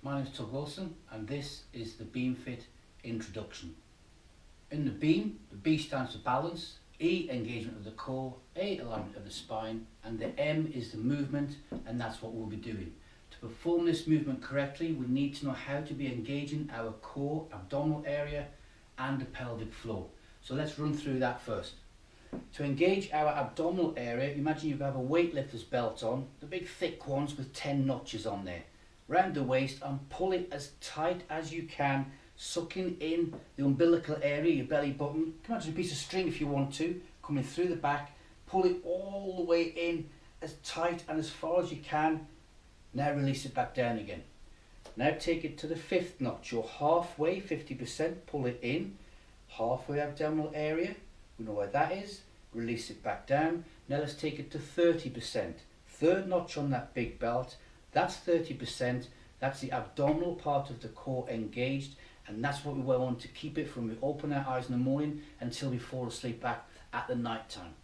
My name is Tug Wilson and this is the Beamfit introduction. In the beam, the B stands for balance, E engagement of the core, A alignment of the spine, and the M is the movement, and that's what we'll be doing. To perform this movement correctly, we need to know how to be engaging our core, abdominal area and the pelvic floor. So let's run through that first. To engage our abdominal area, imagine you have a weightlifter's belt on, the big thick ones with 10 notches on there. Round the waist and pull it as tight as you can, sucking in the umbilical area, your belly button. You can imagine a piece of string if you want to, coming through the back. Pull it all the way in as tight and as far as you can. Now release it back down again. Now take it to the 5th notch. You're halfway, 50%, pull it in. Halfway abdominal area, we know where that is. Release it back down. Now let's take it to 30%. 3rd notch on that big belt. That's 30%. That's the abdominal part of the core engaged, and that's what we want to keep it from we open our eyes in the morning until we fall asleep back at the night time.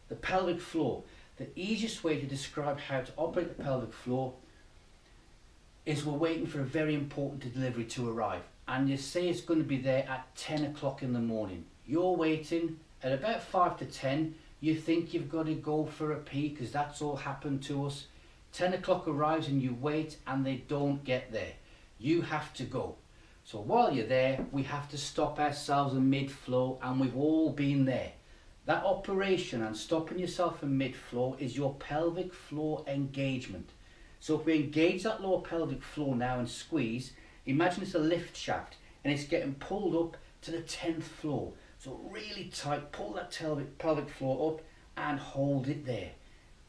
The pelvic floor. The easiest way to describe how to operate the pelvic floor is we're waiting for a very important delivery to arrive, and you say it's going to be there at 10 o'clock in the morning. You're waiting at about 5 to 10. You think you've got to go for a pee because that's all happened to us. 10 o'clock arrives and you wait and they don't get there. You have to go. So while you're there, we have to stop ourselves in mid-flow, and we've all been there. That operation and stopping yourself in mid-flow is your pelvic floor engagement. So if we engage that lower pelvic floor now and squeeze, imagine it's a lift shaft and it's getting pulled up to the 10th floor. So really tight, pull that pelvic floor up and hold it there.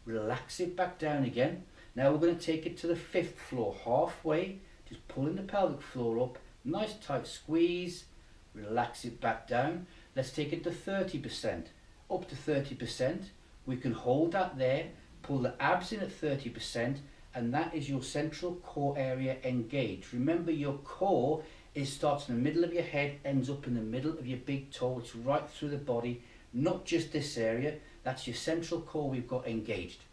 Relax it back down again. Now we're going to take it to the 5th floor, halfway, just pulling the pelvic floor up, nice tight squeeze, relax it back down. Let's take it to 30%, up to 30%, we can hold that there, pull the abs in at 30%, and that is your central core area engaged. Remember, your core starts in the middle of your head, ends up in the middle of your big toe, it's right through the body, not just this area, that's your central core we've got engaged.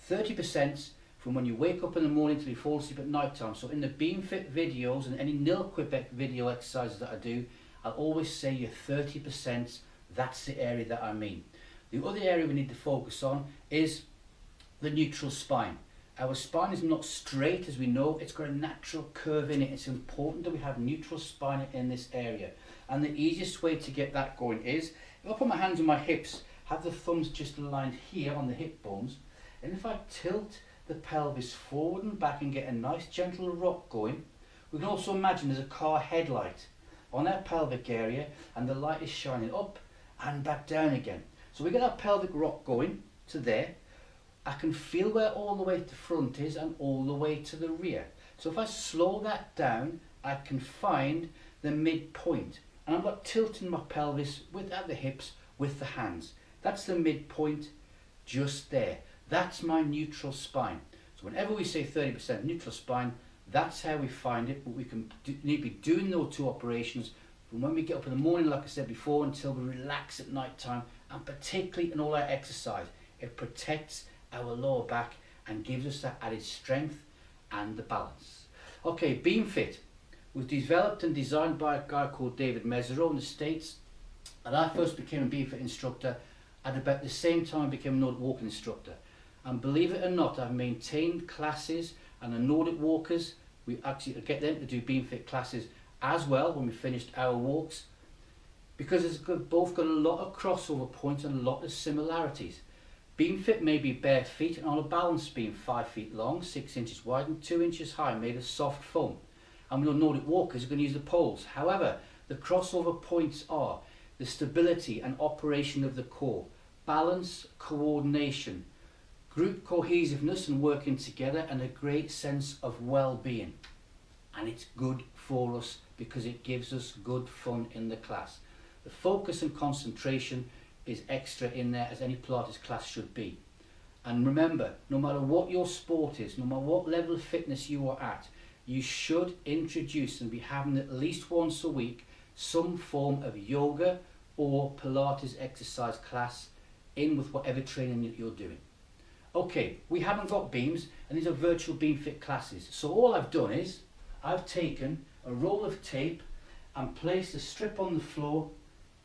30% from when you wake up in the morning till you fall asleep at night time. So in the Beamfit videos and any nil equip video exercises that I do, I'll always say your 30%, that's the area that I mean. The other area we need to focus on is the neutral spine. Our spine is not straight, as we know, it's got a natural curve in it. It's important that we have neutral spine in this area. And the easiest way to get that going is, if I put my hands on my hips, have the thumbs just aligned here on the hip bones, and if I tilt the pelvis forward and back and get a nice gentle rock going, we can also imagine there's a car headlight on that pelvic area and the light is shining up and back down again. So we get our pelvic rock going to there. I can feel where all the way to the front is and all the way to the rear. So if I slow that down, I can find the midpoint. And I'm not tilting my pelvis at the hips with the hands. That's the midpoint just there. That's my neutral spine. So whenever we say 30% neutral spine, that's how we find it. But we need to be doing those two operations from when we get up in the morning, like I said before, until we relax at night time, and particularly in all our exercise. It protects our lower back and gives us that added strength and the balance. Okay, Beamfit was developed and designed by a guy called David Mesereau in the States, and I first became a Beamfit instructor at about the same time I became a Nordic walking instructor. And believe it or not, I've maintained classes, and the Nordic walkers, we actually get them to do Beamfit classes as well when we finished our walks, because it's both got a lot of crossover points and a lot of similarities. Beamfit may be bare feet and on a balance beam 5 feet long, 6 inches wide and 2 inches high, made of soft foam. And we know Nordic walkers are going to use the poles. However, the crossover points are the stability and operation of the core, balance, coordination, group cohesiveness and working together, and a great sense of well-being. And it's good for us because it gives us good fun in the class. The focus and concentration is extra in there, as any Pilates class should be. And remember, no matter what your sport is, no matter what level of fitness you are at, you should introduce and be having at least once a week some form of yoga or Pilates exercise class in with whatever training that you're doing. Okay, we haven't got beams, and these are virtual Beamfit classes. So all I've done is, I've taken a roll of tape and placed a strip on the floor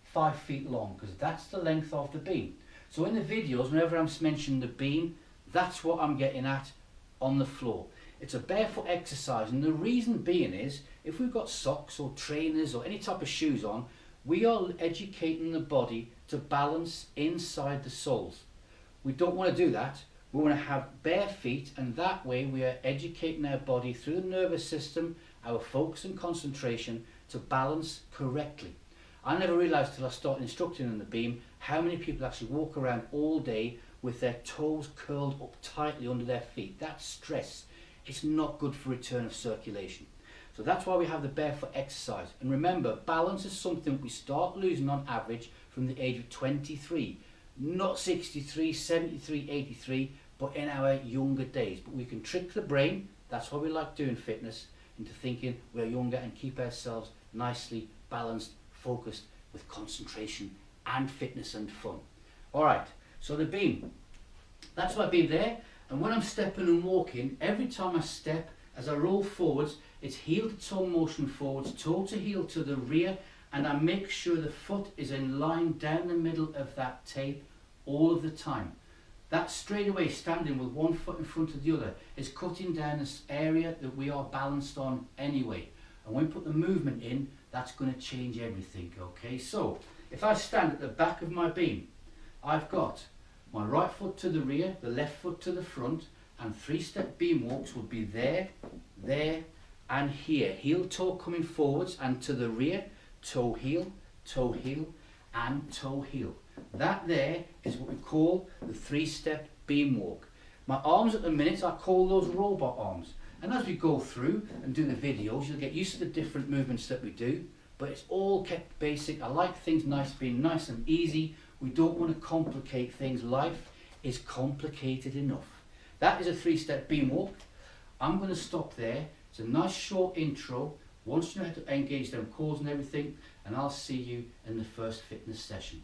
5 feet long, because that's the length of the beam. So in the videos, whenever I'm mentioning the beam, that's what I'm getting at on the floor. It's a barefoot exercise, and the reason being is, if we've got socks or trainers or any type of shoes on, we are educating the body to balance inside the soles. We don't want to do that. We want to have bare feet, and that way we are educating our body through the nervous system, our focus and concentration, to balance correctly. I never realised till I started instructing on the beam how many people actually walk around all day with their toes curled up tightly under their feet. That's stress. It's not good for return of circulation. So that's why we have the barefoot exercise. And remember, balance is something we start losing on average from the age of 23. Not 63, 73, 83, but in our younger days. But we can trick the brain, that's why we like doing fitness, into thinking we're younger and keep ourselves nicely balanced, focused, with concentration and fitness and fun. Alright, so the beam. That's my beam there. And when I'm stepping and walking, every time I step, as I roll forwards, it's heel to toe motion forwards, toe to heel to the rear, and I make sure the foot is in line down the middle of that tape all of the time. That straight away standing with one foot in front of the other is cutting down this area that we are balanced on anyway. And when we put the movement in, that's going to change everything, okay? So, if I stand at the back of my beam, I've got my right foot to the rear, the left foot to the front, and 3-step beam walks would be there, there, and here. Heel toe coming forwards and to the rear, toe heel, and toe heel. That there is what we call the 3-step beam walk. My arms at the minute, I call those robot arms. And as we go through and do the videos, you'll get used to the different movements that we do, but it's all kept basic. I like things being nice and easy. We don't want to complicate things. Life is complicated enough. That is a 3-step beam walk. I'm going to stop there. It's a nice short intro. Once you know how to engage them cores and everything, and I'll see you in the first fitness session.